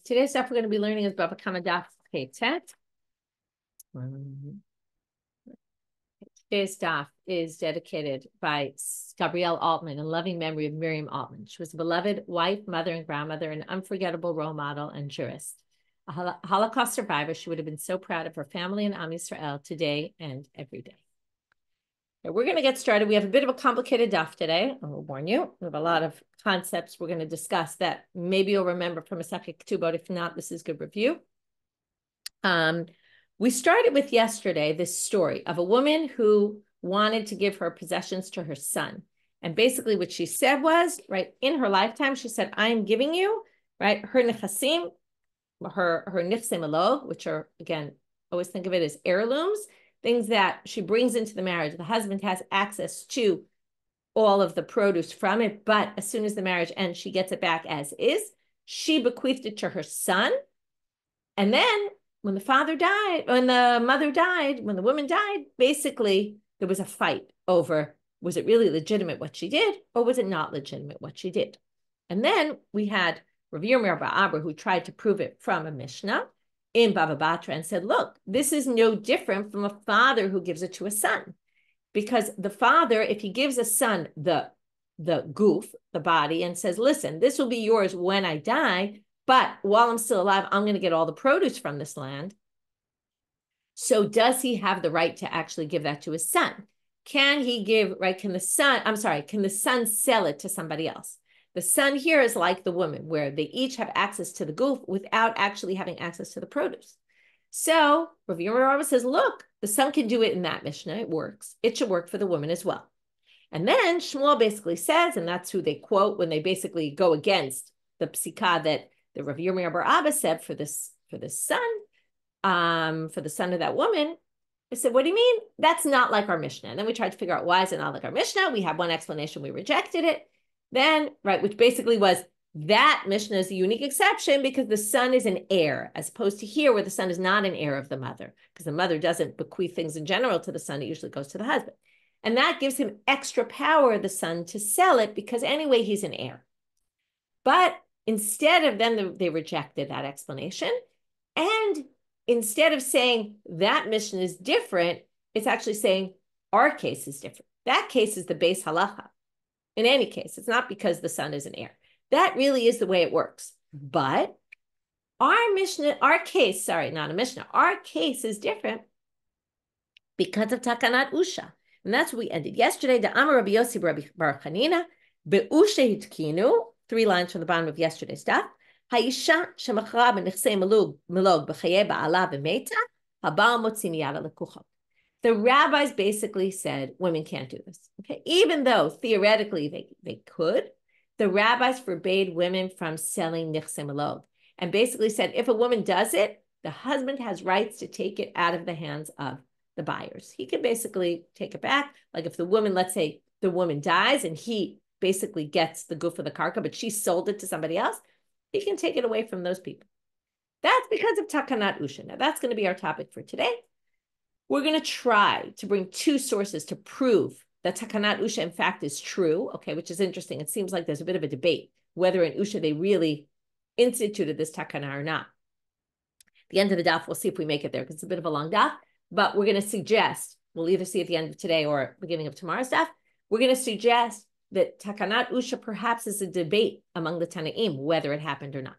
Today's stuff we're going to be learning is Bava Kama Daf Tet. Today's daf is dedicated by Gabrielle Altman in loving memory of Miriam Altman. She was a beloved wife, mother, and grandmother, an unforgettable role model and jurist. A Holocaust survivor, she would have been so proud of her family and Am Yisrael today and every day. Okay, we're going to get started. We have a bit of a complicated daf today. I will warn you. We have a lot of concepts we're going to discuss that maybe you'll remember from a Masechet Ketubot. If not, this is good review. We started with yesterday this story of a woman who wanted to give her possessions to her son. And basically what she said was, right, in her lifetime, she said, I'm giving you, right, her nechasim, her nichsei malog, which are, again, always think of it as heirlooms, things that she brings into the marriage. The husband has access to all of the produce from it, but as soon as the marriage ends, she gets it back as is. She bequeathed it to her son. And then when the father died, when the mother died, when the woman died, basically there was a fight over, was it really legitimate what she did, or was it not legitimate what she did? And then we had Rav Yirmiyah bar Abba, who tried to prove it from a Mishnah in Bava Batra and said, look, this is no different from a father who gives it to a son. Because the father, if he gives a son the goof, the body, and says, listen, this will be yours when I die, but while I'm still alive, I'm going to get all the produce from this land. So does he have the right to actually give that to his son? Can he give, right? Can the son sell it to somebody else? The son here is like the woman, where they each have access to the goof without actually having access to the produce. So Rav Yirmiyah says, look, the son can do it in that Mishnah. It works. It should work for the woman as well. And then Shmuel basically says, and that's who they quote when they basically go against the psikah that the Rav Yirmiyah bar Abba said for this son, for the son of that woman. I said, what do you mean? That's not like our Mishnah. And then we tried to figure out why is it not like our Mishnah. We have one explanation. We rejected it. Then, right, which basically was that Mishnah is a unique exception because the son is an heir, as opposed to here where the son is not an heir of the mother, because the mother doesn't bequeath things in general to the son. It usually goes to the husband. And that gives him extra power, the son, to sell it because anyway, he's an heir. But instead of then they rejected that explanation. And instead of saying that Mishnah is different, it's actually saying our case is different. That case is the base halacha. In any case, it's not because the son is an heir. That really is the way it works. But our Mishnah, our case is different because of Takanat Usha. And that's what we ended yesterday. The Amar Rabbi Yossi Rabbi Bar Chanina, Be'usha hitkinu, 3 lines from the bottom of yesterday's stuff. Ha'isha shemachra b'nechsei milog b'chayei ba'ala v'meita, habal motzi miyada lekucha. The rabbis basically said women can't do this. Okay, even though theoretically they could, the rabbis forbade women from selling nichsei milog, and basically said if a woman does it, the husband has rights to take it out of the hands of the buyers. He can basically take it back. Like if the woman, let's say the woman dies and he basically gets the goof of the karka, but she sold it to somebody else, he can take it away from those people. That's because of Takanat Usha. Now that's going to be our topic for today. We're going to try to bring 2 sources to prove that Takanat Usha in fact is true, okay, which is interesting. It seems like there's a bit of a debate whether in Usha they really instituted this Takana or not. At the end of the daf, we'll see if we make it there because it's a bit of a long daf, but we're going to suggest, we'll either see at the end of today or beginning of tomorrow's daf, we're going to suggest that Takanat Usha perhaps is a debate among the Tanaim, whether it happened or not.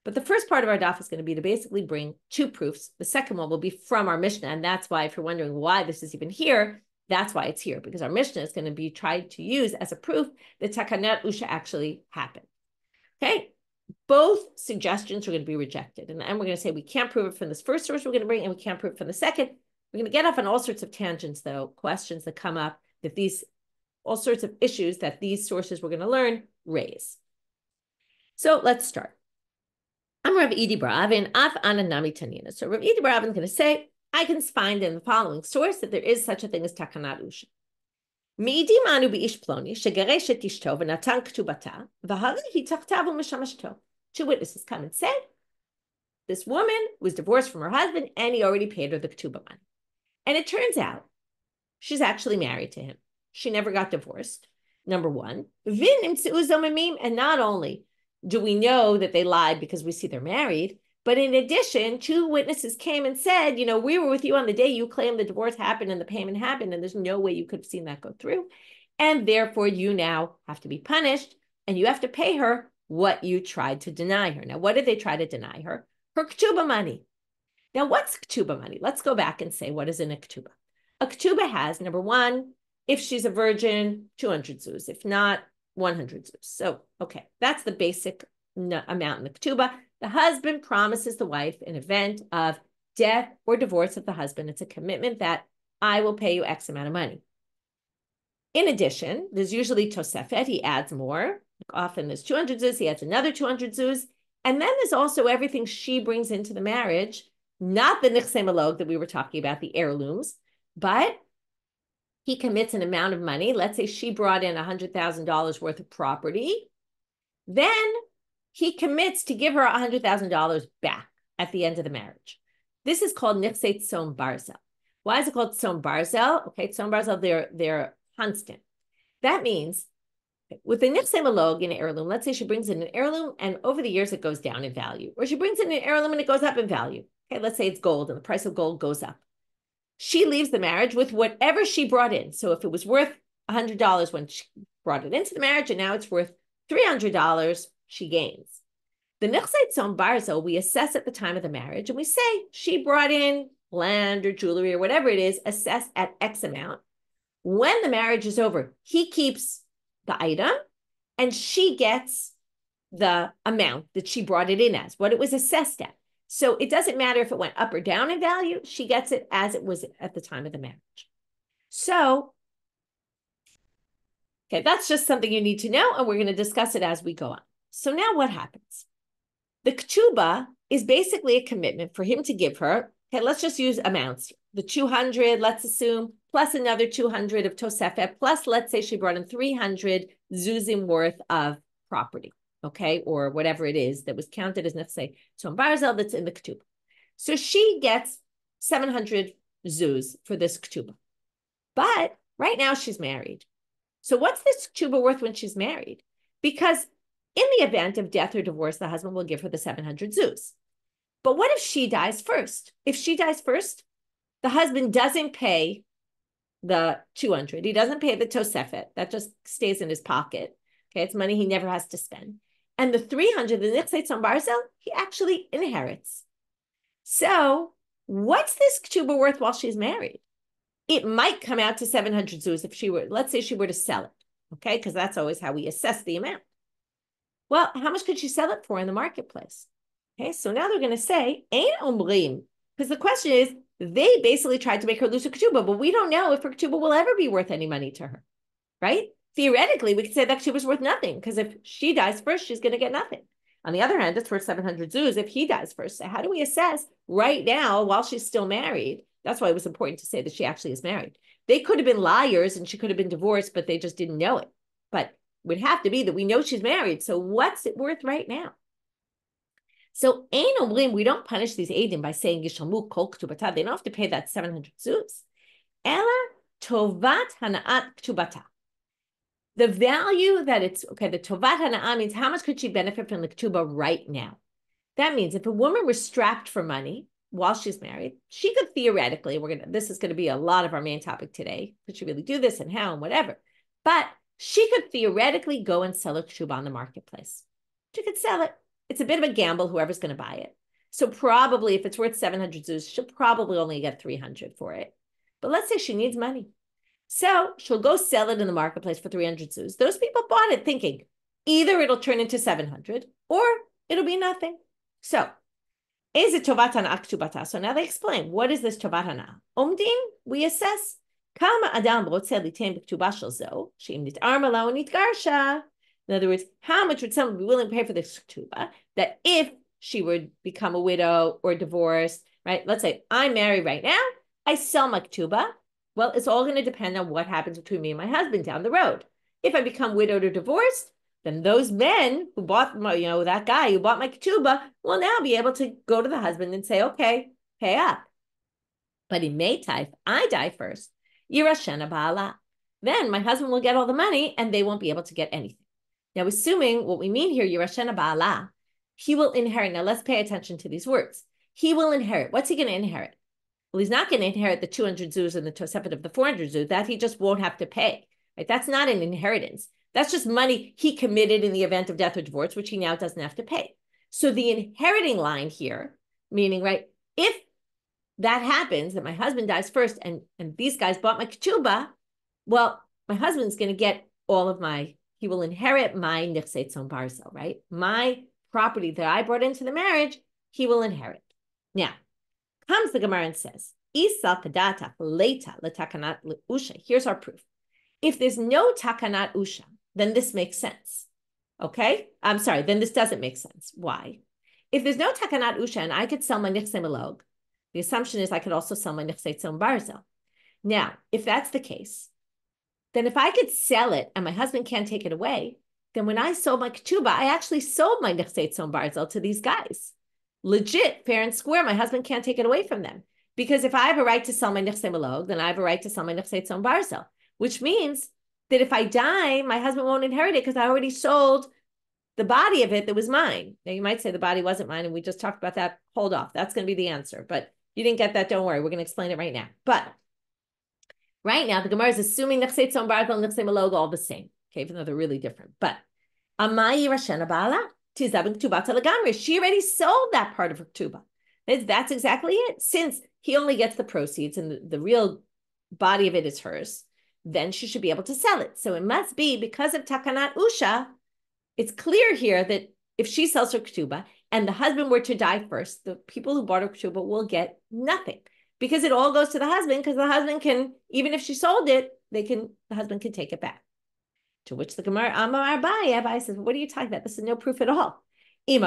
But the first part of our daf is going to be to basically bring 2 proofs. The second one will be from our Mishnah, and that's why, if you're wondering why this is even here, that's why it's here, because our Mishnah is going to be tried to use as a proof that Takanat Usha actually happened. Okay? Both suggestions are going to be rejected. And we're going to say we can't prove it from this first source we're going to bring, and we can't prove it from the second. We're going to get off on all sorts of tangents, though, questions that come up, that all sorts of issues that these sources we're going to learn raise. So let's start. I'm Rav Idi bar Avin, Af Ananami Tanina. So Rav Idi bar Avin is going to say, I can find in the following source that there is such a thing as Takanat Usha. Mi'idim anu b'ish ploni, shegaresh et ishto v'natan ktubata, v'hari hitachtav u'mishamashto. 2 witnesses come and say, this woman was divorced from her husband and he already paid her the ketubah money. And it turns out she's actually married to him. She never got divorced, number 1. And not only do we know that they lied because we see they're married. But in addition, two witnesses came and said, we were with you on the day you claimed the divorce happened and the payment happened, and there's no way you could have seen that go through. And therefore, you now have to be punished, and you have to pay her what you tried to deny her. Now, what did they try to deny her? Her ketubah money. Now, what's ketubah money? Let's go back and say, what is in a ketubah? A ketubah has, number one, if she's a virgin, 200 zuz. If not, 100 zuz. So, okay, that's the basic amount in the ketubah. The husband promises the wife in event of death or divorce of the husband. It's a commitment that I will pay you X amount of money. In addition, there's usually tosefet. He adds more. Often there's 200 zuz. He adds another 200 zuz. And then there's also everything she brings into the marriage, not the nichsei malog that we were talking about, the heirlooms, but he commits an amount of money. Let's say she brought in $100,000 worth of property. Then he commits to give her $100,000 back at the end of the marriage. This is called nichsei tzom barzel. Why is it called tzom barzel? Okay, tzom barzel, they're constant. That means with the nichsei malog in an heirloom, let's say she brings in an heirloom and over the years it goes down in value, or she brings in an heirloom and it goes up in value. Okay, let's say it's gold and the price of gold goes up. She leaves the marriage with whatever she brought in. So if it was worth $100 when she brought it into the marriage and now it's worth $300, she gains. The nichsei tzom barzel we assess at the time of the marriage, and we say she brought in land or jewelry or whatever it is, assessed at X amount. When the marriage is over, he keeps the item and she gets the amount that she brought it in as, what it was assessed at. So it doesn't matter if it went up or down in value, she gets it as it was at the time of the marriage. So, okay, that's just something you need to know, and we're going to discuss it as we go on. So now what happens? The ketubah is basically a commitment for him to give her, okay, let's just use amounts. The 200, let's assume, plus another 200 of tosefet, plus let's say she brought in 300 zuzim worth of property, okay, or whatever it is that was counted as nichsei tzom barzel that's in the ketubah. So she gets 700 zuz for this ketubah. But right now she's married. So what's this ketubah worth when she's married? Because in the event of death or divorce, the husband will give her the 700 zuz. But what if she dies first? If she dies first, the husband doesn't pay the 200. He doesn't pay the tosefet. That just stays in his pocket. Okay, it's money he never has to spend. And the 300, the nichsei tzom barzel, he actually inherits. So what's this ketubah worth while she's married? It might come out to 700 zuz if she were, let's say she were to sell it. Okay, because that's always how we assess the amount. Well, how much could she sell it for in the marketplace? Okay, so now they're going to say, ein omrim, because the question is, they basically tried to make her lose her ketubah, but we don't know if her ketubah will ever be worth any money to her, right? Theoretically, we could say that ketubah is worth nothing, because if she dies first, she's going to get nothing. On the other hand, it's worth 700 zuz if he dies first. So how do we assess right now while she's still married? That's why it was important to say that she actually is married. They could have been liars and she could have been divorced, but they just didn't know it. But would have to be that we know she's married. So what's it worth right now? So ein omrim, we don't punish these eidim by saying yishalmu kol ketubata. They don't have to pay that 700 zuz. Ela tovat hana'at ketubata. The value that it's, okay, the tovat hana'ah means how much could she benefit from the ketubah right now? That means if a woman was strapped for money while she's married, she could theoretically, this is going to be a lot of our main topic today, could she really do this and how and whatever, but she could theoretically go and sell a ketubah on the marketplace. She could sell it. It's a bit of a gamble, whoever's going to buy it. So probably if it's worth 700 zuz, she'll probably only get 300 for it. But let's say she needs money. So she'll go sell it in the marketplace for 300 zuz. Those people bought it thinking either it'll turn into 700 or it'll be nothing. So, is it tovat hana'ah ketubata? So now they explain, what is this tovat hana'ah? Omdim, we assess, kama adam rotzeh litain b'ketubah shel zo, she'im nit'arma lo nitgarsha. In other words, how much would someone be willing to pay for this ketubah that if she would become a widow or divorced, right? Let's say I'm married right now, I sell my ketubah. Well, it's all going to depend on what happens between me and my husband down the road. If I become widowed or divorced, then those men who bought my, that guy who bought my ketubah will now be able to go to the husband and say, okay, pay up. But in Maytai, if I die first, Yirashena Ba'ala, then my husband will get all the money and they won't be able to get anything. Now, assuming what we mean here, Yerashena Ba'ala, he will inherit. Now, let's pay attention to these words. He will inherit. What's he going to inherit? Well, he's not going to inherit the 200 zuz and the Tosefet of the 400 zuz. That he just won't have to pay. Right? That's not an inheritance. That's just money he committed in the event of death or divorce, which he now doesn't have to pay. So the inheriting line here, meaning, right, if that happens, that my husband dies first and these guys bought my ketubah, well, my husband's going to get all of my, he will inherit my nichsei tzon barzel, right? My property that I brought into the marriage, he will inherit. Now, comes the Gemara and says, Isa kadata leta letakanat usha. Here's our proof. If there's no takanat usha, then this makes sense. Okay? I'm sorry, then this doesn't make sense. Why? If there's no takanat usha and I could sell my nichsei melog, the assumption is I could also sell my nichsei tzon barzel. Now, if that's the case, then if I could sell it and my husband can't take it away, then when I sold my ketubah, I actually sold my nichsei tzon barzel to these guys. Legit, fair and square, my husband can't take it away from them. Because if I have a right to sell my nichsei melog, then I have a right to sell my nichsei tzon barzel, which means that if I die, my husband won't inherit it because I already sold the body of it that was mine. Now, you might say the body wasn't mine, and we just talked about that. Hold off. That's going to be the answer. But you didn't get that. Don't worry. We're going to explain it right now. But right now, the Gemara is assuming nichsei tzon barzel and nichsei melog all the same. Okay, even though they're really different. But Amai Yerashena Ba'ala tizabin ketubah legamri. She already sold that part of her ketubah. That's exactly it. Since he only gets the proceeds and the real body of it is hers, then she should be able to sell it. So it must be because of takanat usha. It's clear here that if she sells her ketubah and the husband were to die first, the people who bought her ketubah will get nothing because it all goes to the husband. Because the husband can, even if she sold it, the husband can take it back. To which the Gemara Amar Abai says, "What are you talking about? This is no proof at all. You're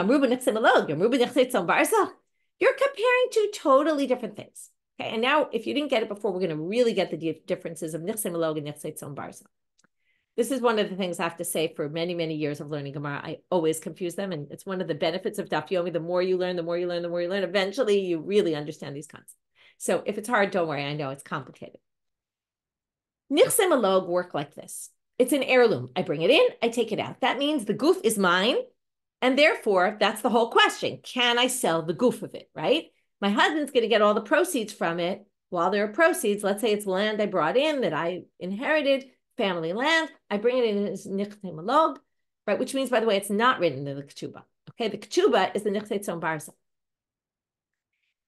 comparing two totally different things." Okay, and now if you didn't get it before, we're going to really get the differences of nichsei melog and nichsei tzon barzel. This is one of the things I have to say for many, many years of learning Gemara. I always confuse them. And it's one of the benefits of Daf Yomi. The more you learn, eventually you really understand these concepts. So if it's hard, don't worry. I know it's complicated. Nichsei melog work like this. It's an heirloom. I bring it in, I take it out. That means the goof is mine. And therefore, that's the whole question. Can I sell the goof of it, right? My husband's going to get all the proceeds from it. While there are proceeds, let's say it's land I brought in that I inherited, family land. I bring it in as nichsei melog, right? Which means, by the way, it's not written in the ketubah. Okay, the ketubah is the nichsei tzon barzel.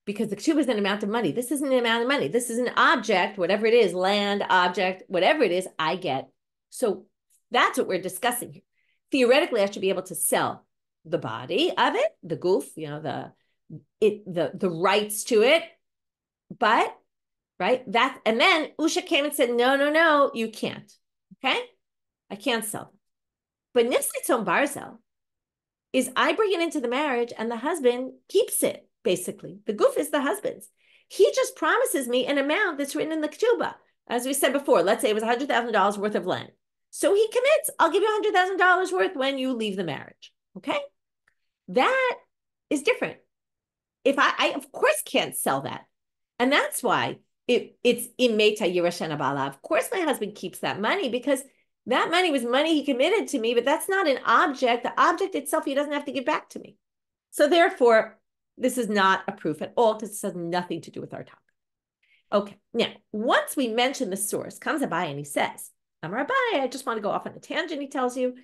Because the ketubah is an amount of money. This isn't an amount of money. This is an object, whatever it is, land, object, whatever it is, I get. So that's what we're discussing here. Theoretically, I should be able to sell the body of it, the goof, the rights to it. But right, that, and then Usha came and said, no, you can't. Okay, I can't sell them. But nichsei tzon barzel is I bring it into the marriage and the husband keeps it. Basically, the goof is the husband's. He just promises me an amount that's written in the ketubah. As we said before, let's say it was $100,000 worth of land. So he commits, I'll give you $100,000 worth when you leave the marriage. Okay? That is different. If I of course can't sell that. And that's why it's imeta Yerashena Ba'ala. Of course my husband keeps that money because that money was money he committed to me, but that's not an object. The object itself, he doesn't have to give back to me. So therefore, this is not a proof at all because it has nothing to do with our topic. Okay, now, once we mention the source, comes Abai and he says, Amar Abai, I just want to go off on a tangent, he tells you.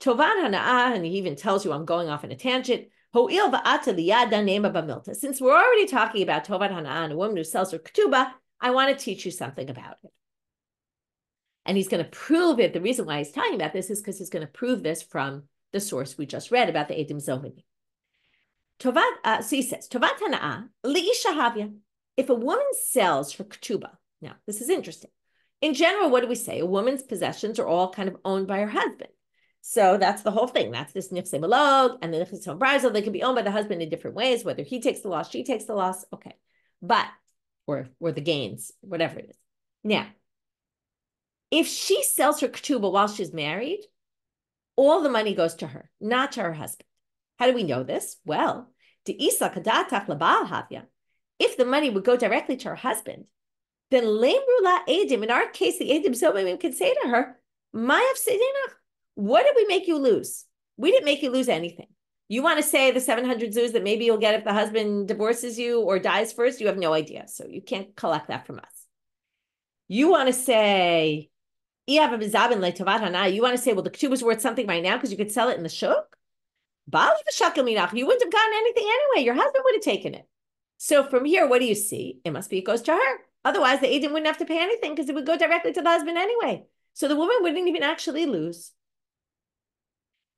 Tovan Hana'ah, and he even tells you I'm going off on a tangent. Ho'il va'ata liyada ne'ema b'milta. Since we're already talking about Tovan Hana'ah, a woman who sells her ketubah, I want to teach you something about it. And he's going to prove it. The reason why he's talking about this is because he's going to prove this from the source we just read about the Edim Zomini. So he says, Tovat Hana'ah li'isha havya. If a woman sells her ketubah, now this is interesting. In general, what do we say? A woman's possessions are all kind of owned by her husband. So that's the whole thing. That's this nichsei melog and the nichsei tzon barzel. They can be owned by the husband in different ways, whether he takes the loss, she takes the loss. Okay. But, or the gains, whatever it is. Now, if she sells her ketubah while she's married, all the money goes to her, not to her husband. How do we know this? Well, de'isa kadatach labal havya. If the money would go directly to her husband, then lemru la edim. In our case, the edim zomim can say to her, "Ma'af sedinach. What did we make you lose? We didn't make you lose anything. You want to say the 700 zuz that maybe you'll get if the husband divorces you or dies first? You have no idea. So you can't collect that from us. You want to say, you want to say, well, the ketubah is worth something right now because you could sell it in the shuk? You wouldn't have gotten anything anyway. Your husband would have taken it. So from here, what do you see? It must be it goes to her. Otherwise, the agent wouldn't have to pay anything because it would go directly to the husband anyway. So the woman wouldn't even actually lose.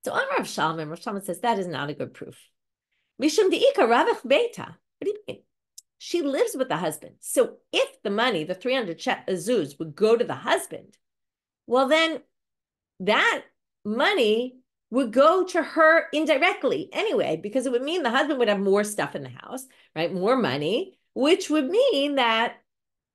So on Rav Shalman says that is not a good proof. Mishum de'ika ravach beita. What do you mean? She lives with the husband. So if the money, the 300 zuz, would go to the husband, well, then that money would go to her indirectly anyway, because it would mean the husband would have more stuff in the house, right? More money, which would mean that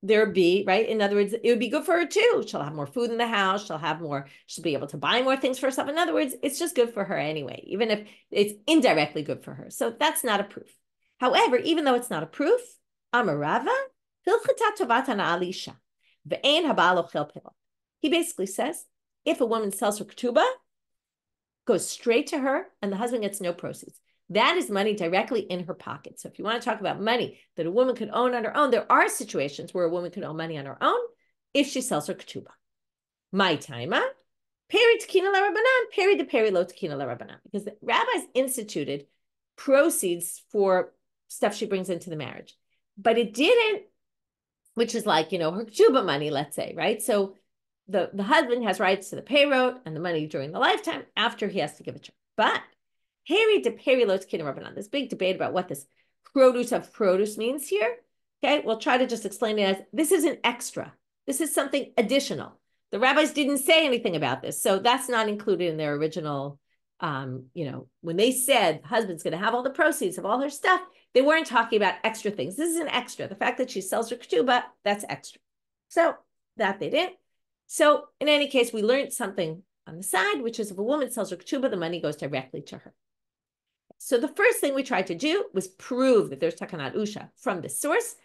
there'd be, right? In other words, it would be good for her too. She'll have more food in the house. She'll be able to buy more things for herself. In other words, it's just good for her anyway, even if it's indirectly good for her. So that's not a proof. However, even though it's not a proof, Amarava, he basically says, if a woman sells her ketubah, goes straight to her and the husband gets no proceeds. That is money directly in her pocket. So if you want to talk about money that a woman could own on her own, there are situations where a woman could own money on her own if she sells her ketubah. My timer, peri tekina larabanan, peri de peri lo tekina larabanan, because the rabbis instituted proceeds for stuff she brings into the marriage, but it didn't, which is like, her ketubah money, let's say, right? So the husband has rights to the payroll and the money during the lifetime after he has to give it to her. But peri de peri lo tekina larabanan, this big debate about what this produce of produce means here. Okay, we'll try to just explain it as this is an extra. This is something additional. The rabbis didn't say anything about this, so that's not included in their original, when they said the husband's going to have all the proceeds of all her stuff, they weren't talking about extra things. This is an extra. The fact that she sells her ketubah, that's extra. So that they didn't. So in any case, we learned something on the side, which is if a woman sells her ketubah, the money goes directly to her. So the first thing we tried to do was prove that there's takanat usha from the source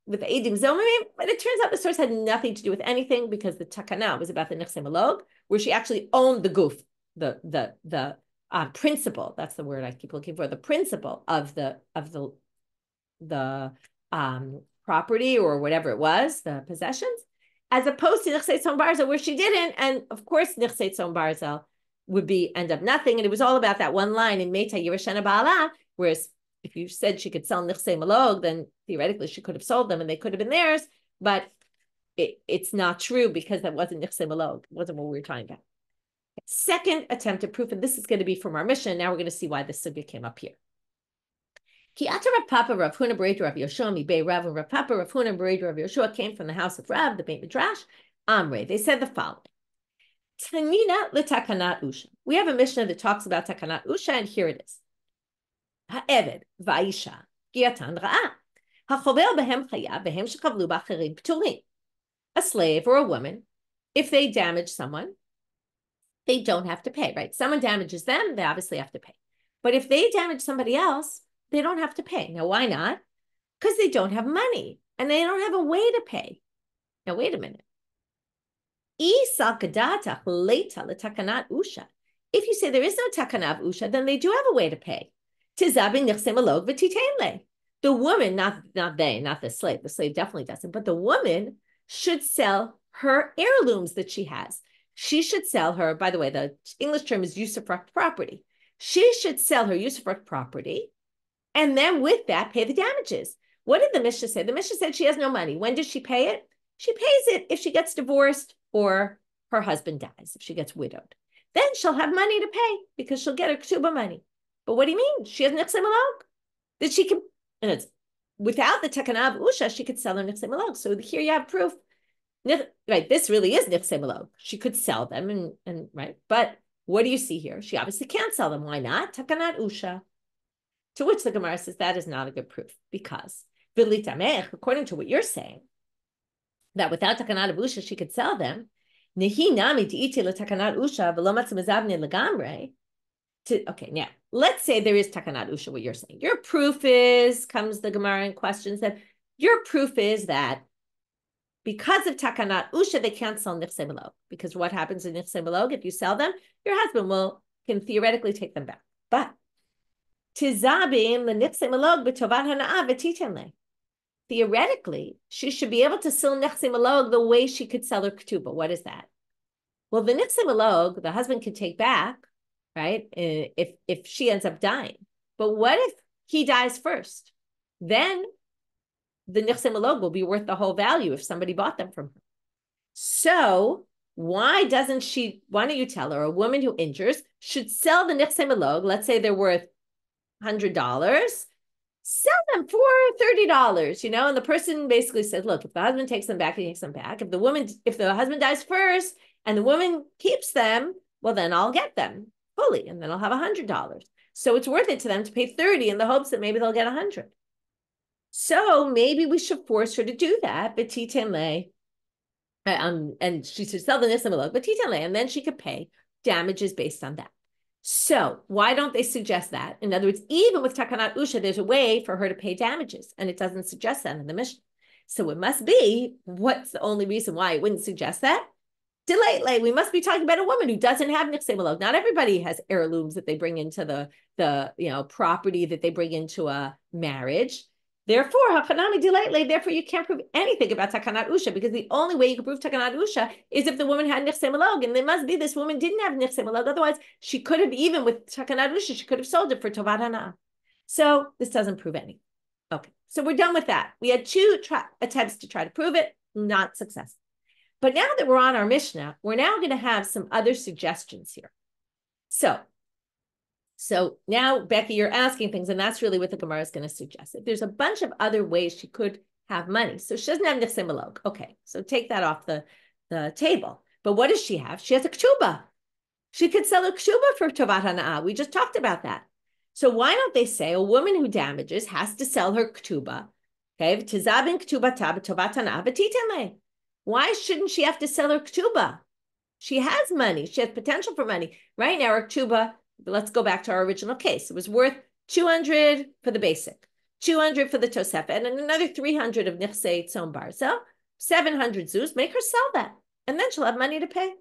with the Eidim Zomimim, but it turns out the source had nothing to do with anything because the takana was about the Nechse Malog, where she actually owned the goof, the principle. That's the word I keep looking for. The principle of the property or whatever it was, the possessions, as opposed to Nechse Tzom Barzel, where she didn't. And of course, Nechse Tzom Barzel would end up nothing. And it was all about that one line in Meta Yereshana Ba'ala, whereas if you said she could sell Nechse Malog, then theoretically she could have sold them and they could have been theirs, but it's not true because that wasn't Nechse Malog. It wasn't what we were talking about. Second attempt at proof, and this is going to be from our mission. Now we're going to see why this sugya came up here. Ki ata Rav Papa Rav Huna Bereid Rav Yoshua mi Bei Rav, and Rav Papa Rav Huna Bereid Rav Yoshua came from the house of Rav, the Beit Midrash, Amrei. They said the following. Tanina l'takanat usha. We have a Mishnah that talks about takanat usha, and here it is. Ha'eved va'isha giatan ra'ah. Ha'chover behem chayav behem shekavlu b'acherim p'turim. A slave or a woman, if they damage someone, they don't have to pay, right? Someone damages them, they obviously have to pay. But if they damage somebody else, they don't have to pay. Now, why not? Because they don't have money and they don't have a way to pay. Now, wait a minute. If you say there is no takana of usha, then they do have a way to pay. The woman, not the slave. The slave definitely doesn't, but the woman should sell her heirlooms that she has. She should sell her, by the way, the English term is usufruct property. She should sell her usufruct property and then with that pay the damages. What did the Mishnah say? The Mishnah said she has no money. When does she pay it? She pays it if she gets divorced or her husband dies, if she gets widowed. Then she'll have money to pay because she'll get her ketubah money. But what do you mean? She has nechse malog. That she can, and it's without the takana of usha, she could sell her nechse malog. So here you have proof. Right, this really is nechse malog. She could sell them, and right. But what do you see here? She obviously can't sell them. Why not? Takanat usha. To which the Gemara says that is not a good proof because according to what you're saying, that without takanat of usha she could sell them. Okay, now let's say there is takanat usha. What you're saying, your proof is comes the Gemara and questions that your proof is that because of takanat usha, they can't sell nichsei malog. Because what happens in nichsei malog? If you sell them, your husband can theoretically take them back. But tizabim lenichsei malog b'tovat hana'ah v'titenle. Theoretically, she should be able to sell nichsei malog the way she could sell her ketubah. What is that? Well, the nichsei malog, the husband can take back, right? If she ends up dying. But what if he dies first? Then the nichsei malog will be worth the whole value if somebody bought them from her. So why don't you tell her a woman who injures should sell the nichsei malog, let's say they're worth $100, sell them for $30, and the person basically said, look, if the husband takes them back, he takes them back. If the husband dies first and the woman keeps them, well, then I'll get them fully and then I'll have $100. So it's worth it to them to pay 30 in the hopes that maybe they'll get 100. So maybe we should force her to do that, but and she should sell the nichsei malog, but and then she could pay damages based on that. So why don't they suggest that? In other words, even with takanat usha, there's a way for her to pay damages, and it doesn't suggest that in the Mishnah. So it must be, what's the only reason why it wouldn't suggest that? Delayed. We must be talking about a woman who doesn't have nichsei malog. Not everybody has heirlooms that they bring into the property that they bring into a marriage. Therefore, therefore you can't prove anything about takanat usha, because the only way you can prove takanat usha is if the woman had nichsei malog, and it must be this woman didn't have nichsei malog. Otherwise, she could have, even with takanat usha, she could have sold it for tovat hana'ah. So this doesn't prove anything. Okay, so we're done with that. We had two attempts to try to prove it, not successful. But now that we're on our Mishnah, we're now going to have some other suggestions here. So now, Becky, you're asking things, and that's really what the Gemara is going to suggest. If there's a bunch of other ways she could have money. So she doesn't have nichsei malog. Okay, so take that off the table. But what does she have? She has a ketubah. She could sell a ketubah for tovat hana'ah. We just talked about that. So why don't they say a woman who damages has to sell her ketubah? Okay, tizabin ketubata b'tovat hana'ah v'titenle. Why shouldn't she have to sell her ketubah? She has money. She has potential for money. Right now, her ketubah, let's go back to our original case. It was worth 200 for the basic, 200 for the tosefet, and another 300 of nichsei tzon bar. So 700 zuz, make her sell that. And then she'll have money to pay.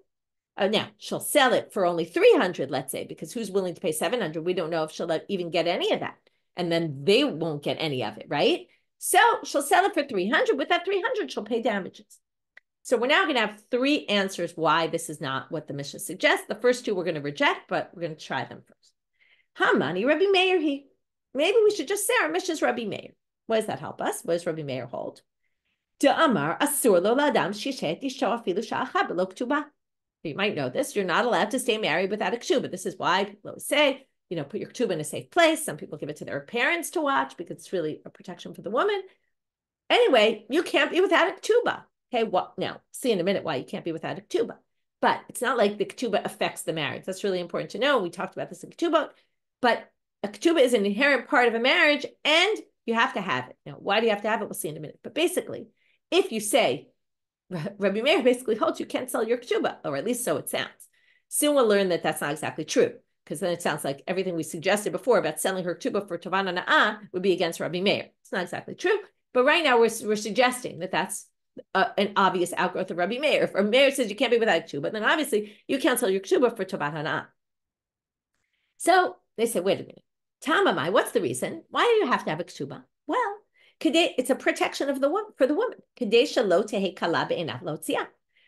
Now, she'll sell it for only 300, let's say, because who's willing to pay 700? We don't know if she'll even get any of that. And then they won't get any of it, right? So she'll sell it for 300. With that 300, she'll pay damages. So we're now going to have three answers why this is not what the Mishnah suggests. The first two we're going to reject, but we're going to try them first. Hamani Rabbi Meir he. Maybe we should just say our Mishnah is Rabbi Meir. What does that help us? What does Rabbi Meir hold? Da'amar asur lo la'adam shishet isho afilu sha'achad b'lo ketubah. You might know this. You're not allowed to stay married without a ketubah. This is why people always say, put your ketubah in a safe place. Some people give it to their parents to watch because it's really a protection for the woman. Anyway, you can't be without a ketubah. Okay, well, now, see in a minute why you can't be without a ketubah. But it's not like the ketubah affects the marriage. That's really important to know. We talked about this in ketubah. But a ketubah is an inherent part of a marriage, and you have to have it. Now, why do you have to have it? We'll see in a minute. But basically, if you say, Rabbi Meir basically holds you can't sell your ketubah, or at least so it sounds. Soon we'll learn that that's not exactly true, because then it sounds like everything we suggested before about selling her ketubah for tovat hana'ah would be against Rabbi Meir. It's not exactly true. But right now we're suggesting that that's an obvious outgrowth of Rabbi Meir. If Rabbi Meir says you can't be without ketubah, then obviously you can't sell your ketubah for tovat hana'ah. So they say, wait a minute. Tamamai, what's the reason? Why do you have to have a ketubah? Well, it's a protection of for the woman.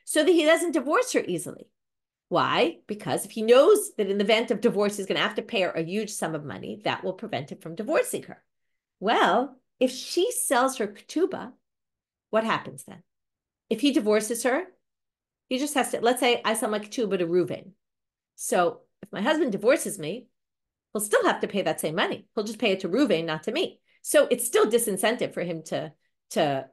So that he doesn't divorce her easily. Why? Because if he knows that in the event of divorce, he's going to have to pay her a huge sum of money, that will prevent him from divorcing her. Well, if she sells her ketubah, what happens then? If he divorces her, he just has to, let's say I sell my ketubah to Reuven. So if my husband divorces me, he'll still have to pay that same money. He'll just pay it to Reuven, not to me. So it's still disincentive for him to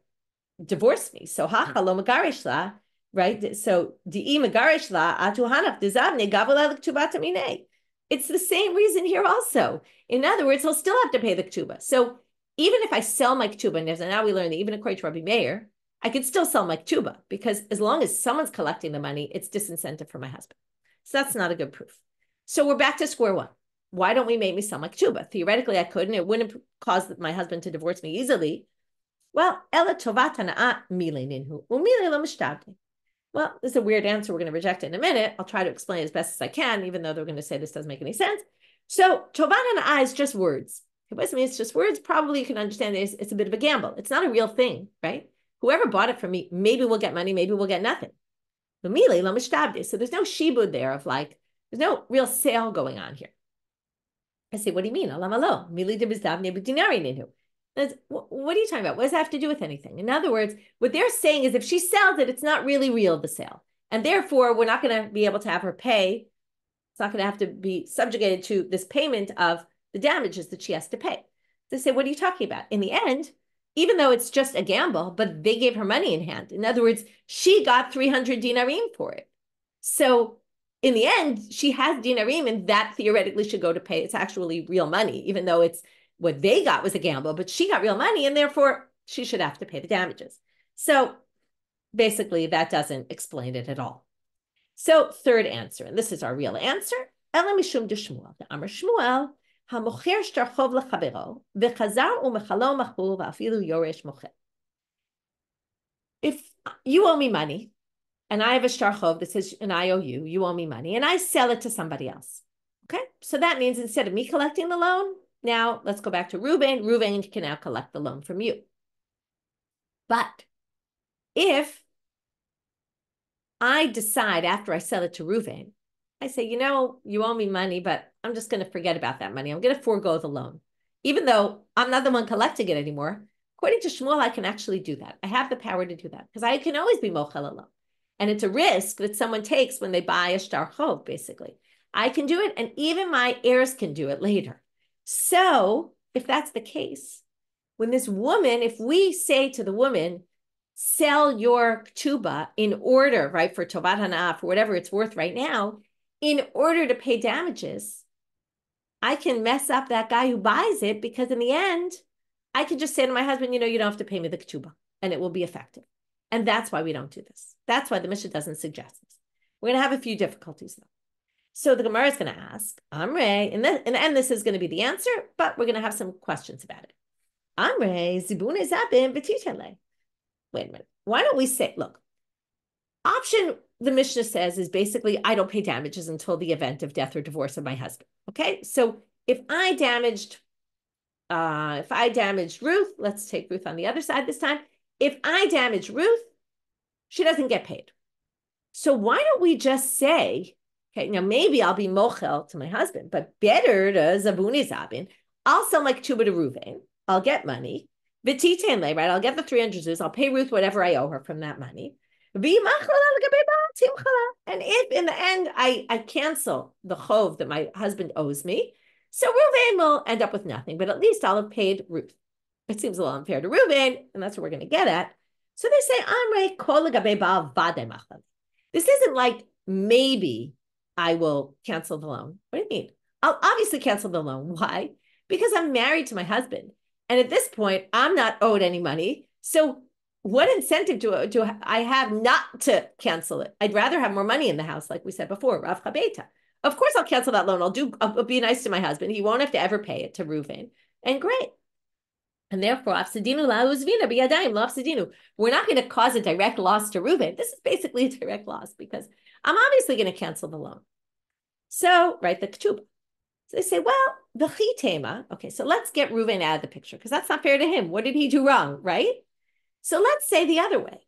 divorce me. So hachalo megarish la, right? So di'i megarish la atu hanach dizavne gavala l'ktubat aminei. It's the same reason here also. In other words, he'll still have to pay the ketubah. So even if I sell my ketubah, and now we learn that even according to Rabbi Meir, I can still sell my ketubah because as long as someone's collecting the money, it's disincentive for my husband. So that's not a good proof. So we're back to square one. Why don't we make me sell my ketubah? Theoretically, I could, and it wouldn't cause my husband to divorce me easily. Well, ela tovat hana'a mile ninhu, umile lo mishtavde. Well, this is a weird answer. We're going to reject it in a minute. I'll try to explain as best as I can, even though they're going to say this doesn't make any sense. So tovat hana'a is just words. It doesn't mean it's just words. Probably you can understand it's a bit of a gamble. It's not a real thing, right? Whoever bought it from me, maybe we'll get money, maybe we'll get nothing. So there's no shibud there of like, there's no real sale going on here. I say, what do you mean? What are you talking about? What does that have to do with anything? In other words, what they're saying is if she sells it, it's not really real, the sale. And therefore, we're not going to be able to have her pay. It's not going to have to be subjugated to this payment of the damages that she has to pay. They say, what are you talking about? In the end, even though it's just a gamble, but they gave her money in hand. In other words, she got 300 dinarim for it. So in the end, she has dinarim, and that theoretically should go to pay. It's actually real money, even though it's what they got was a gamble, but she got real money, and therefore she should have to pay the damages. So basically, that doesn't explain it at all. So third answer, and this is our real answer, Ela mishum de Shmuel, the Amar Shmuel, hamocher shtar chov lechavero, v'chazar umechalo machur v'afilu yoresh mocher. If you owe me money, and I have a shtar chov that says an IOU, you owe me money, and I sell it to somebody else. Okay, so that means instead of me collecting the loan, now let's go back to Reuven. Reuven can now collect the loan from you. But if I decide after I sell it to Reuven, I say, you owe me money, but I'm just going to forget about that money. I'm going to forego the loan. Even though I'm not the one collecting it anymore, according to Shmuel, I can actually do that. I have the power to do that because I can always be mochel alone. And it's a risk that someone takes when they buy a shtar chov, basically. I can do it, and even my heirs can do it later. So if that's the case, when this woman, if we say to the woman, sell your ketubah in order, right, for tovat hana'ah, for whatever it's worth right now, in order to pay damages, I can mess up that guy who buys it because in the end, I can just say to my husband, you don't have to pay me the ketubah, and it will be effective. And that's why we don't do this. That's why the Mishnah doesn't suggest this. We're going to have a few difficulties, though. So the Gemara is going to ask, Amrei, in the end, this is going to be the answer, but we're going to have some questions about it. Amrei, zibune zabim betitele. Wait a minute. Why don't we say, look, option the Mishnah says is basically, I don't pay damages until the event of death or divorce of my husband. Okay. So if I damaged Ruth, let's take Ruth on the other side this time. If I damage Ruth, she doesn't get paid. So why don't we just say, okay, now maybe I'll be mochel to my husband, but better to zabuni zabin. I'll sell my ketubah to Reuven. I'll get money. V'titenle, right? I'll get the 300 zuz. I'll pay Ruth whatever I owe her from that money. And if in the end I cancel the chov that my husband owes me, so Reuven will end up with nothing, but at least I'll have paid Ruth. It seems a little unfair to Reuven, and that's what we're going to get at. So they say, Amrei kol legabe ba'al vadei machal. This isn't like maybe I will cancel the loan. What do you mean? I'll obviously cancel the loan. Why? Because I'm married to my husband. And at this point, I'm not owed any money. So what incentive do I have not to cancel it? I'd rather have more money in the house, like we said before, Rav Chabeta. Of course, I'll cancel that loan. I'll be nice to my husband. He won't have to ever pay it to Reuven. And great. And therefore, we're not going to cause a direct loss to Reuven. This is basically a direct loss because I'm obviously going to cancel the loan. So, right, the ketubah. So they say, well, the chitema. Okay, so let's get Reuven out of the picture because that's not fair to him. What did he do wrong, right? So let's say the other way.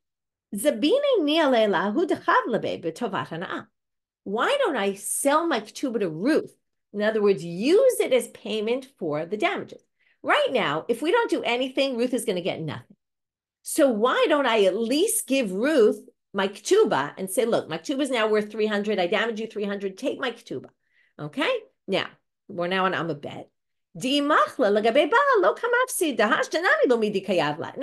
Why don't I sell my ketubah to Ruth? In other words, use it as payment for the damages. Right now, if we don't do anything, Ruth is going to get nothing. So why don't I at least give Ruth my ketubah and say, look, my ketubah is now worth 300. I damaged you 300. Take my ketubah. Okay? Now, we're now on Amud Bet. In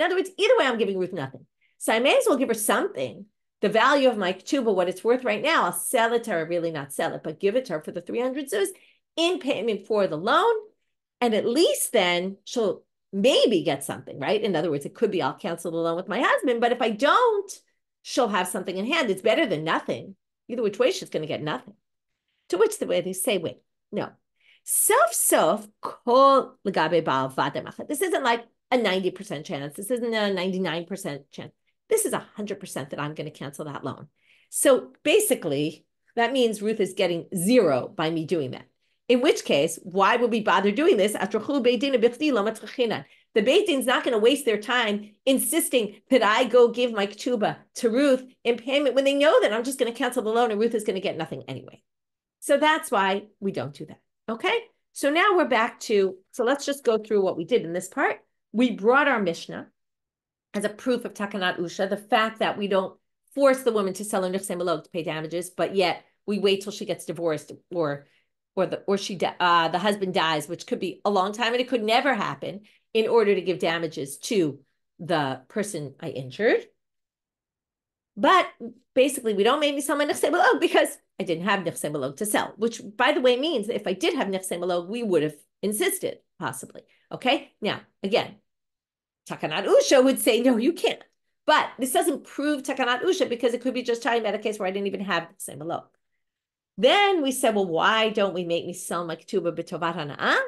other words, either way, I'm giving Ruth nothing. So I may as well give her something. The value of my ketubah, what it's worth right now, I'll sell it to her, really not sell it, but give it to her for the 300 zuz in payment for the loan. And at least then she'll maybe get something, right? In other words, it could be I'll cancel the loan with my husband, but if I don't, she'll have something in hand. It's better than nothing. Either which way, she's going to get nothing. To which the way they say, wait, no. Sof kol legabe ba'al vadei machal. This isn't like a 90% chance. This isn't a 99% chance. This is 100% that I'm going to cancel that loan. So basically, that means Ruth is getting 0 by me doing that. In which case, why would we bother doing this? The Beit Din's not going to waste their time insisting that I go give my ketubah to Ruth in payment when they know that I'm just going to cancel the loan and Ruth is going to get nothing anyway. So that's why we don't do that. Okay? So now we're back to, so let's just go through what we did in this part. We brought our Mishnah as a proof of Takanat Usha, the fact that we don't force the woman to sell her nechsei malog to pay damages, but yet we wait till she gets divorced or the husband dies, which could be a long time and it could never happen, in order to give damages to the person I injured. But basically, we don't make me sell my nechsei malog because I didn't have nechsei malog to sell, which, by the way, means that if I did have nechsei malog, we would have insisted, possibly. Okay? Now, again, Takanat Usha would say, no, you can't. But this doesn't prove Takanat Usha because it could be just talking about a case where I didn't even have nechsei malog. Then we said, well, why don't we make me sell my ketubah b'tovat hana'ah?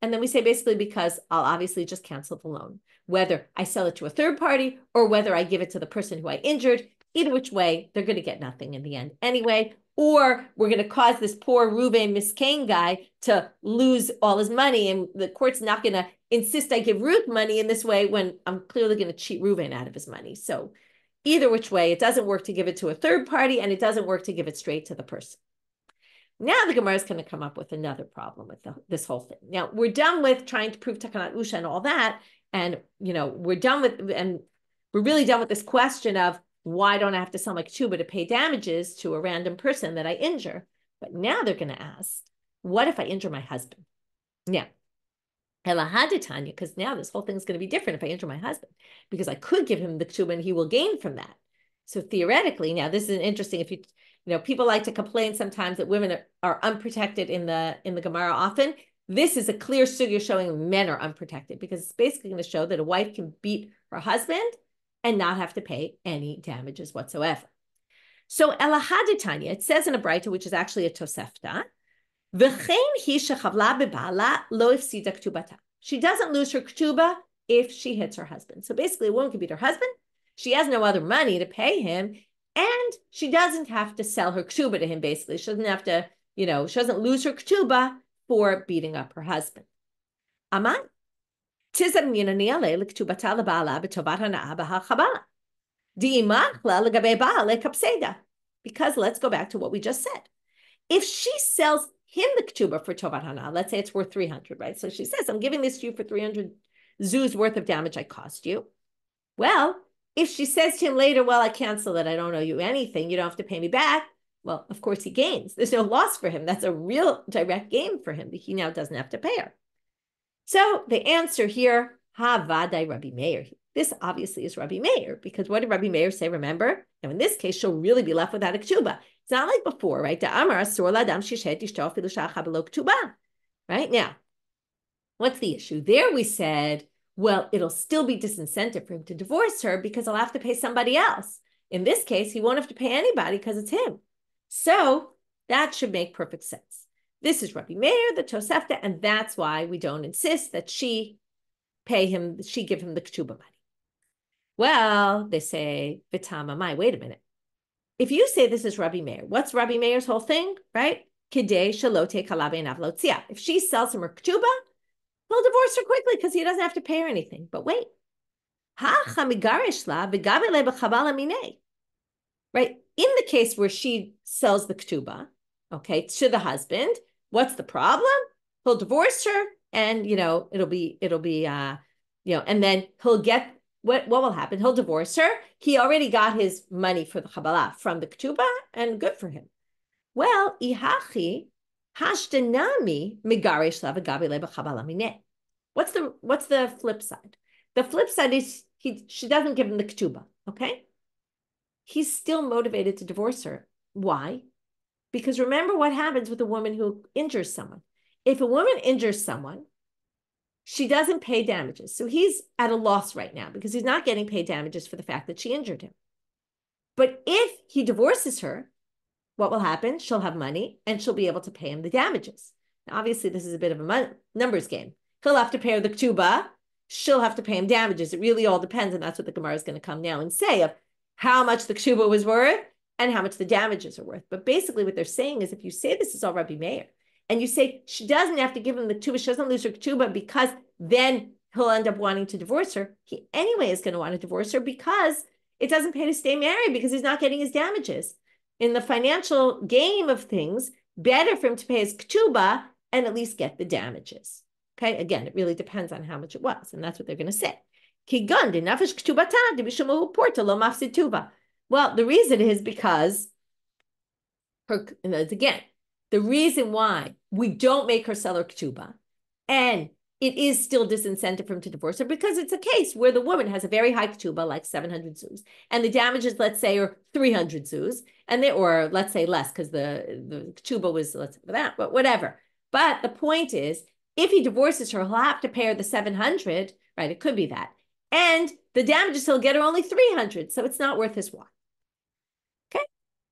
And then we say basically because I'll obviously just cancel the loan, whether I sell it to a third party or whether I give it to the person who I injured. Either which way, they're going to get nothing in the end anyway. Or we're going to cause this poor Reuven Miskain guy to lose all his money, and the court's not going to insist I give Ruth money in this way when I'm clearly going to cheat Reuven out of his money. So either which way, it doesn't work to give it to a third party, and it doesn't work to give it straight to the person. Now the Gemara is going to come up with another problem with this whole thing. Now we're done with trying to prove Takanat Usha and all that, and we're really done with this question of why don't I have to sell my ketubah to pay damages to a random person that I injure? But now they're going to ask, what if I injure my husband? Now, Elahaditanya, because now this whole thing is going to be different if I injure my husband, because I could give him the ketubah and he will gain from that. So theoretically, now this is interesting. If people like to complain sometimes that women are unprotected in the Gemara often. This is a clear sugya showing men are unprotected, because it's basically going to show that a wife can beat her husband and not have to pay any damages whatsoever. So Elahaditanya, it says in a Braita, which is actually a Tosefta, she doesn't lose her ketubah if she hits her husband. So basically, a woman can beat her husband. She has no other money to pay him, and she doesn't have to sell her ketubah to him, basically. She doesn't have to, she doesn't lose her ketubah for beating up her husband. Aman. Because let's go back to what we just said. If she sells him the ketubah for tovat hana, let's say it's worth 300, right? So she says, I'm giving this to you for 300 zuz worth of damage I caused you. Well, if she says to him later, well, I cancel it, I don't owe you anything, you don't have to pay me back, well, of course he gains. There's no loss for him. That's a real direct gain for him. He now doesn't have to pay her. So the answer here, Havadai Rabbi Meir. This obviously is Rabbi Meir, because what did Rabbi Meir say? Remember? Now in this case, she'll really be left without a ketubah. It's not like before, right? Right now, what's the issue? There we said, well, it'll still be disincentive for him to divorce her because he'll have to pay somebody else. In this case, he won't have to pay anybody because it's him. So that should make perfect sense. This is Rabbi Meir, the Tosefta, and that's why we don't insist that she give him the ketubah money. Well, they say, Vitama Mai, wait a minute. If you say this is Rabbi Meir, what's Rabbi Meir's whole thing, right? Kidei shalote kalabe navlotzia. If she sells him her ketubah, he'll divorce her quickly because he doesn't have to pay her anything. But wait. Right? In the case where she sells the ketubah, okay, to the husband, what's the problem? He'll divorce her, and it'll be and then he'll get what will happen? He'll divorce her. He already got his money for the Kabbalah from the ketubah, and good for him. Well, ihachi hashtenami migaresh la v'gabi le b'chabala mineh. What's the flip side? The flip side is she doesn't give him the ketubah. Okay, he's still motivated to divorce her. Why? Because remember what happens with a woman who injures someone. If a woman injures someone, she doesn't pay damages. So he's at a loss right now because he's not getting paid damages for the fact that she injured him. But if he divorces her, what will happen? She'll have money and she'll be able to pay him the damages. Now, obviously, this is a bit of a numbers game. He'll have to pay her the ketubah she'll have to pay him damages. It really all depends, and that's what the Gemara is going to come now and say of how much the k'tuba was worth and how much the damages are worth. But basically what they're saying is if you say this is all Rabbi Meir, and you say she doesn't have to give him the k'tuba, she doesn't lose her k'tuba because then he'll end up wanting to divorce her. He anyway is going to want to divorce her because it doesn't pay to stay married because he's not getting his damages. In the financial game of things, better for him to pay his k'tuba and at least get the damages. Okay, again, it really depends on how much it was, and that's what they're going to say. Well, the reason is because again, the reason why we don't make her sell her k'tuba, and it is still disincentive for him to divorce her because it's a case where the woman has a very high k'tuba, like 700 zuz, and the damages, let's say, are 300 zuz, and or let's say less because the k'tuba was, let's say, that, but whatever. But the point is, if he divorces her, he'll have to pay her the 700, right? It could be that. And the damages, he'll get her only 300, so it's not worth his while.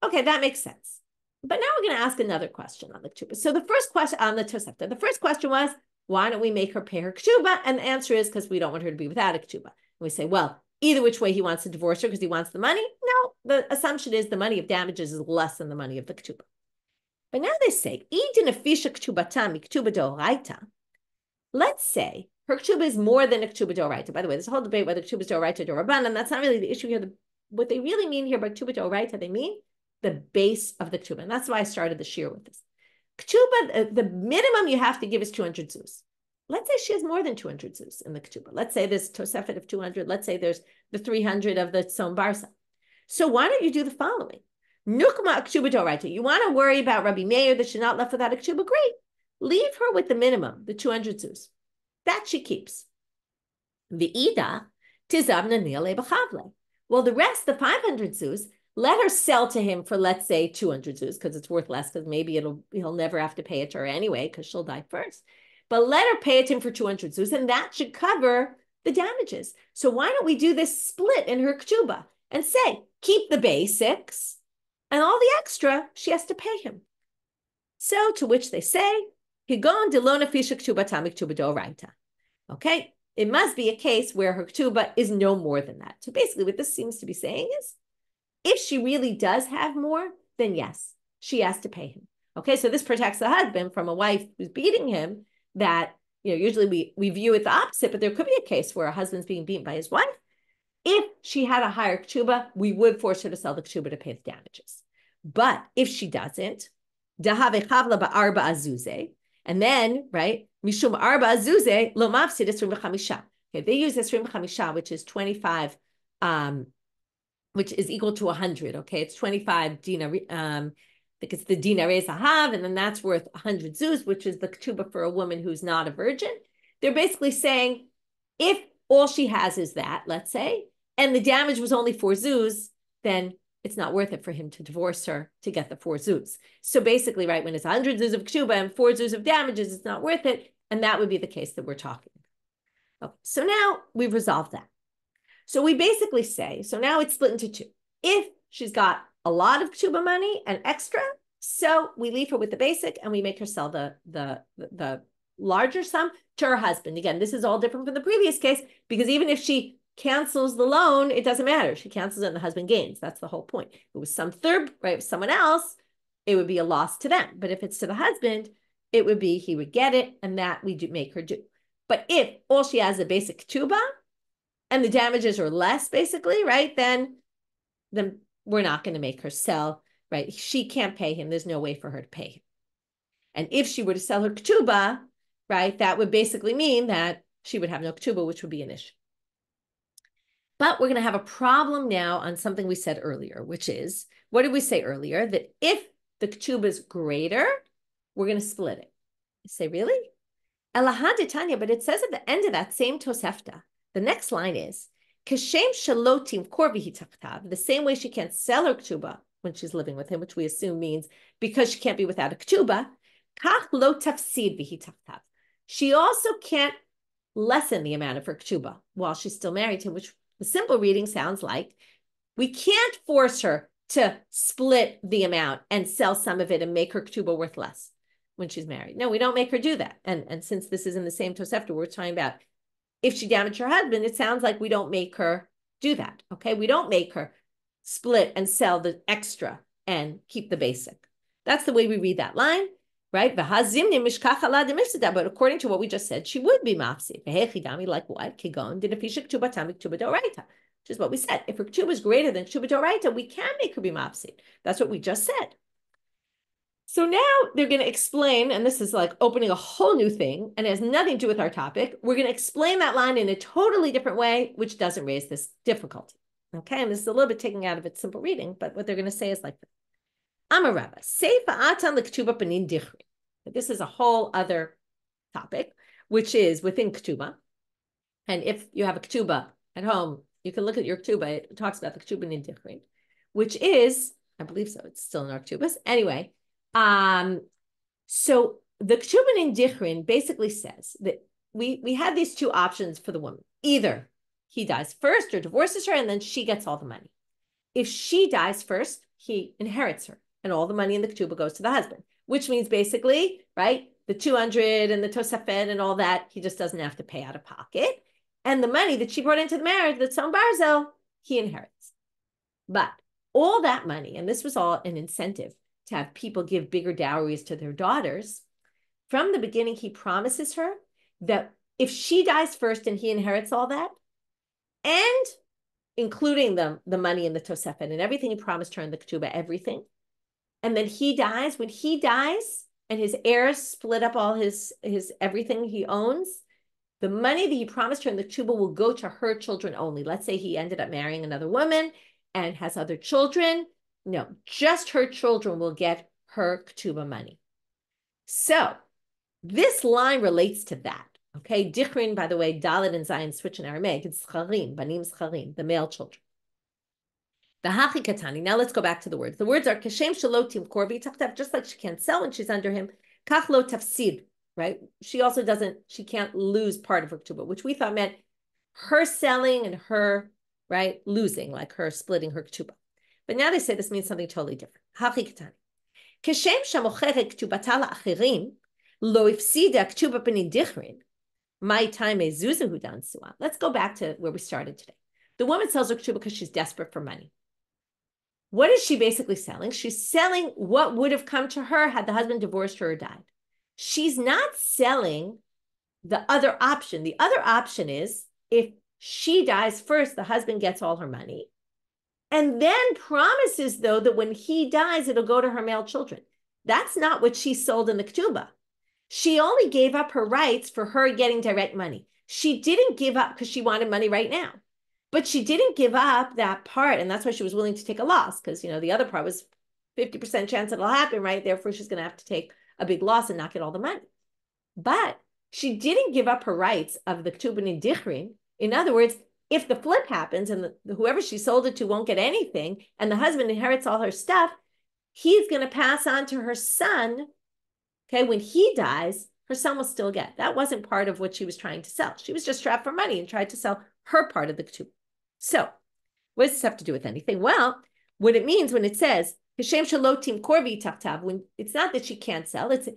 Okay, that makes sense. But now we're going to ask another question on the k'tuba. So the first question on the Tosefta, the first question was, why don't we make her pay her k'tuba? And the answer is because we don't want her to be without a k'tuba. And we say, well, either which way he wants to divorce her because he wants the money. No, the assumption is the money of damages is less than the money of the k'tuba. But now they say, let's say her k'tuba is more than a k'tuba d'oraita. By the way, there's a whole debate whether k'tuba is d'oraita or d'Rabbanan, and that's not really the issue here. What they really mean here by k'tuba d'oraita, they mean the base of the k'tuba. And that's why I started the shir with this. K'tuba, the minimum you have to give is 200 zuz. Let's say she has more than 200 zuz in the k'tuba. Let's say there's tosefet of 200. Let's say there's the 300 of the tzom barsa. So why don't you do the following? Nukma k'tuba d'oraita. You want to worry about Rabbi Meir that she's not left without a k'tuba? Great. Leave her with the minimum, the 200 zuz. That she keeps. V'ida tizavna nile b'chavle. Well, the rest, the 500 zuz, let her sell to him for, let's say, 200 zuz, because it's worth less, because maybe he'll never have to pay it to her anyway, because she'll die first. But let her pay it to him for 200 zuz, and that should cover the damages. So why don't we do this split in her k'tuba and say, keep the basics, and all the extra, she has to pay him. So to which they say, Higon delona fisha k'tuba tami k'tuba d'oraita. Okay, it must be a case where her k'tuba is no more than that. So basically what this seems to be saying is, if she really does have more, then yes, she has to pay him. Okay, so this protects the husband from a wife who's beating him that, usually we view it the opposite, but there could be a case where a husband's being beaten by his wife. If she had a higher k'tuba, we would force her to sell the k'tuba to pay the damages. But if she doesn't, dahave chavla ba'arba azuze, and then, right, mishum arba azuze lo mafsid esrim v'chamisha. Okay, they use esrim v'chamisha, which is 25, which is equal to 100. Okay, it's 25 dinar. I think it's the dinarei zahav, and then that's worth 100 zuz, which is the k'tuba for a woman who's not a virgin. They're basically saying, if all she has is that, let's say, and the damage was only 4 zuz, then it's not worth it for him to divorce her to get the 4 zuz. So basically, right, when it's 100 zuz of k'tuba and 4 zuz of damages, it's not worth it. And that would be the case that we're talking about. Okay, so now we've resolved that. So we basically say, so now it's split into two. If she's got a lot of k'tuba money and extra, so we leave her with the basic and we make her sell the larger sum to her husband. Again, this is all different from the previous case because even if she cancels the loan, it doesn't matter. She cancels it and the husband gains. That's the whole point. If it was some third, right, someone else, it would be a loss to them. But if it's to the husband, it would be he would get it and that we do make her do. But if all she has is a basic k'tuba and the damages are less, basically, right, then we're not going to make her sell, right? She can't pay him. There's no way for her to pay him. And if she were to sell her k'tuba, right, that would basically mean that she would have no k'tuba, which would be an issue. But we're going to have a problem now on something we said earlier, which is, what did we say earlier? That if the k'tuba is greater, we're going to split it. You say, really? Elahad Tanya, but it says at the end of that same Tosefta, the next line is, Kashem shalotim korvi hitachtav, the same way she can't sell her k'tuba when she's living with him, which we assume means because she can't be without a k'tuba, kach lo tafsid v'hitachtav. She also can't lessen the amount of her k'tuba while she's still married to him, which the simple reading sounds like we can't force her to split the amount and sell some of it and make her k'tuba worth less when she's married. No, we don't make her do that. And since this is in the same Tosefta, we're talking about If she damaged her husband, it sounds like we don't make her do that. Okay, we don't make her split and sell the extra and keep the basic. That's the way we read that line, right? But according to what we just said, she would be mafsid. Like what? Which is what we said. If her ktuba is greater than ktuba doraita, we can make her be mafsid. That's what we just said. So now they're going to explain, and this is like opening a whole new thing and has nothing to do with our topic. We're going to explain that line in a totally different way, which doesn't raise this difficulty. Okay, and this is a little bit taken out of its simple reading, but what they're going to say is like this. Amar Rava, seifa atan l'ktuba panin dichri. This is a whole other topic, which is within ktuba. And if you have a ktuba at home, you can look at your ktuba. It talks about the ktuba panin dichri, which is, I believe so, it's still in our ktubas. Anyway, so the ktuba panin dichri basically says that we have these two options for the woman. Either he dies first or divorces her, and then she gets all the money. If she dies first, he inherits her, and all the money in the ketubah goes to the husband, which means basically, right, the 200 and the tosafet and all that, he just doesn't have to pay out of pocket. And the money that she brought into the marriage, that's on Barzel, he inherits. But all that money, and this was all an incentive to have people give bigger dowries to their daughters, from the beginning, he promises her that if she dies first and he inherits all that, and including the money and the tosefet and everything he promised her in the ketubah, everything. And then he dies. When he dies and his heirs split up all his everything he owns, the money that he promised her in the ketubah will go to her children only. Let's say he ended up marrying another woman and has other children. No, just her children will get her ketubah money. So this line relates to that. Okay, Dichrin, by the way, Dalet and Zayin switch in Aramaic. It's Scharim, Banim Scharim, the male children. The Hachi Katani. Now let's go back to the words. The words are Kashem Shalotim Korbi Tachtav, just like she can't sell when she's under him. Kach lo tafsid, right? She also she can't lose part of her ketubah, which we thought meant her selling and her, right, losing, like her splitting her ketubah. But now they say this means something totally different. Hachi Katani. Kashem Shamocheret Ketubata la'achirim lo ifsida ketubah b'nei dichrin. My time is Zuzahu Dansua. Let's go back to where we started today. The woman sells her ketubah because she's desperate for money. What is she basically selling? She's selling what would have come to her had the husband divorced her or died. She's not selling the other option. The other option is if she dies first, the husband gets all her money and then promises, though, that when he dies, it'll go to her male children. That's not what she sold in the ketubah. She only gave up her rights for her getting direct money. She didn't give up because she wanted money right now. But she didn't give up that part, and that's why she was willing to take a loss, because, the other part was 50% chance it'll happen, right? Therefore, she's going to have to take a big loss and not get all the money. But she didn't give up her rights of the ketubah panin dichrin. In other words, if the flip happens and whoever she sold it to won't get anything, and the husband inherits all her stuff, he's going to pass on to her son. Okay, when he dies, her son will still get. That wasn't part of what she was trying to sell. She was just strapped for money and tried to sell her part of the ketubah. So, what does this have to do with anything? Well, what it means when it says, Hashem shalotim korvi tachtav, when it's not that she can't sell, it's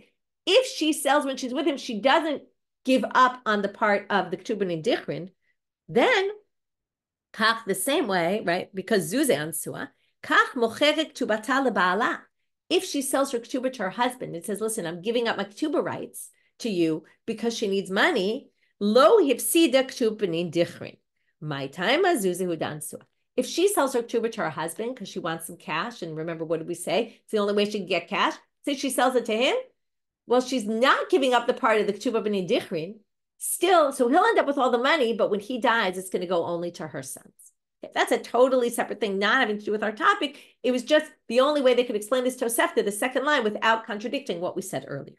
if she sells when she's with him, she doesn't give up on the part of the ketubah panin dichrin, then, kach the same way, right? Because zuze ansua, kach mocheret ketubata leba'ala. If she sells her ketubah to her husband and says, listen, I'm giving up my ketubah rights to you because she needs money, lo hipsida ketubah panin dichrin. My time azuzihu dansua. If she sells her ketubah to her husband because she wants some cash, and remember, what did we say? It's the only way she can get cash. Say she sells it to him. Well, she's not giving up the part of the ketubah panin dichrin. Still, so he'll end up with all the money, but when he dies, it's going to go only to her sons. Okay, that's a totally separate thing, not having to do with our topic. It was just the only way they could explain this Tosefta, the second line, without contradicting what we said earlier.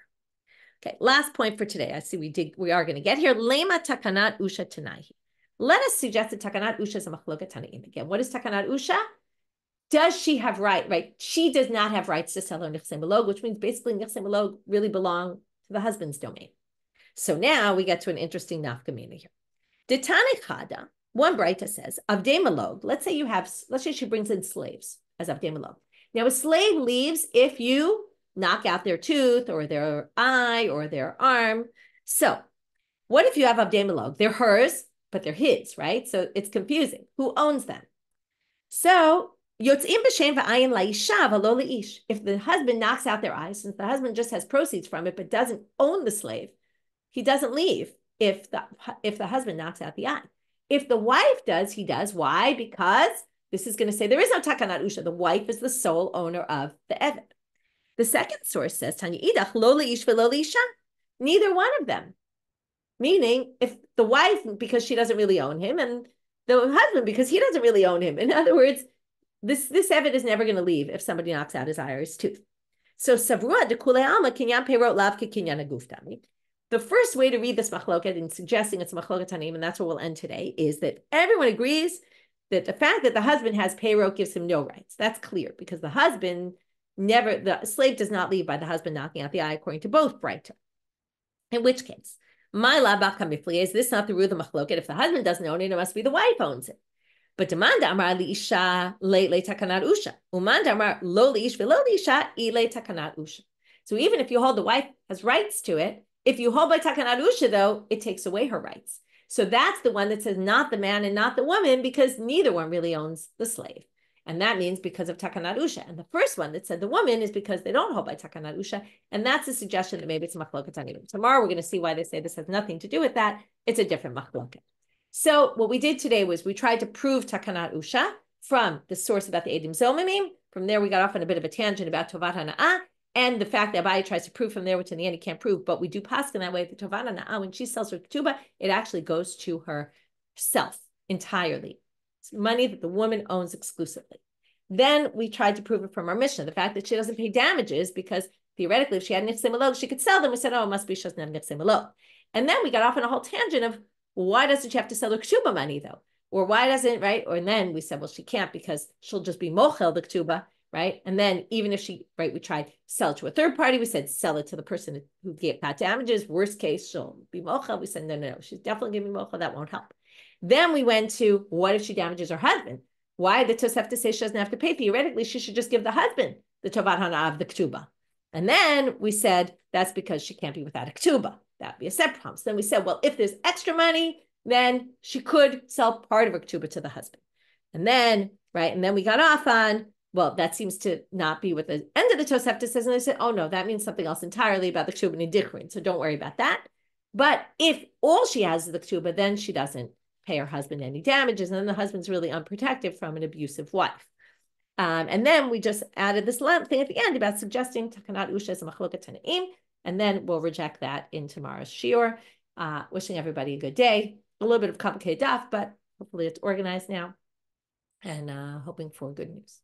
Okay, last point for today. I see we are going to get here. Lema takanat usha tanahi. Let us suggest that takanat usha is a machloket tanaim. Again, what is takanat usha? Does she have right? She does not have rights to sell her nichsei malog, which means basically nichsei malog really belong to the husband's domain. So now we get to an interesting nafkamina here. Detane chada, one Braita says, avdei malog. Let's say she brings in slaves as avdei malog. Now a slave leaves if you knock out their tooth or their eye or their arm. So What if you have Avdei Malog? They're hers, but they're his, right? So it's confusing. Who owns them? So Yotzim b'shem v'ayin la'isha v'lo le'ish. If the husband knocks out their eyes, since the husband just has proceeds from it but doesn't own the slave, he doesn't leave if the husband knocks out the eye. If the wife does, he does. Why? Because this is going to say there is no takanat usha. The wife is the sole owner of the eved. The second source says Tanya idach lo leish v'lo leisha. Neither one of them. Meaning, if the wife, because she doesn't really own him, and the husband, because he doesn't really own him. In other words, this eved is never going to leave if somebody knocks out his eye or his tooth. So savrua de kule alma kinyan peirot lav kinyan aguftami. The first way to read this machloket and suggesting it's machloket tanim, and that's where we'll end today, is that everyone agrees that the fact that the husband has peirot gives him no rights. That's clear because the slave does not leave by the husband knocking out the eye, according to both Breita. In which case, my labach kamifli, is this not the rule of the machloket? If the husband doesn't own it, it must be the wife owns it. But demanda amar li isha le takanat usha, umanda amar lo li ish velo li isha ile takanat usha. So even if you hold the wife has rights to it, if you hold by takanat usha, though, it takes away her rights. So that's the one that says not the man and not the woman, because neither one really owns the slave. And that means because of takanat usha. And the first one that said the woman is because they don't hold by takanat usha. And that's a suggestion that maybe it's machloket tanim. Tomorrow we're going to see why they say this has nothing to do with that. It's a different machloket. So what we did today was we tried to prove takanat usha from the source about the edim zomimim. From there we got off on a bit of a tangent about tovat hana'ah and the fact that Abaye tries to prove from there, which in the end he can't prove. But we do pass in that way. The tovat hana'ah, when she sells her ketubah, it actually goes to herself entirely. It's money that the woman owns exclusively. Then we tried to prove it from our Mishnah, the fact that she doesn't pay damages because theoretically, if she had nichsei malog, she could sell them. We said, oh, it must be she doesn't have nichsei malog. And then we got off on a whole tangent of why doesn't she have to sell her ketubah money though? Or why doesn't, right? Or then we said, well, she can't because she'll just be mochel the ketubah, right? And then even if she, right, we tried sell it to a third party. We said sell it to the person who got damages. Worst case, she'll be mochel. We said, no, she's definitely giving mochel. That won't help. Then we went to what if she damages her husband? Why did Tos have to say she doesn't have to pay? Theoretically, she should just give the husband the tovat hana'ah of the ketubah. And then we said that's because she can't be without a ketubah. That would be a separate problem. So then we said, well, if there's extra money, then she could sell part of her ketubah to the husband. And then, right, and then we got off on, well, that seems to not be what the end of the Tosefta says. And they said, oh no, that means something else entirely about the ketubah and dikrin. So don't worry about that. But if all she has is the ketubah, then she doesn't pay her husband any damages, and then the husband's really unprotected from an abusive wife. And then we just added this thing at the end about suggesting takanat usha as a machloket tanaim, and then we'll reject that in tomorrow's shiur. Wishing everybody a good day. A little bit of complicated daf, but hopefully it's organized now, and hoping for good news.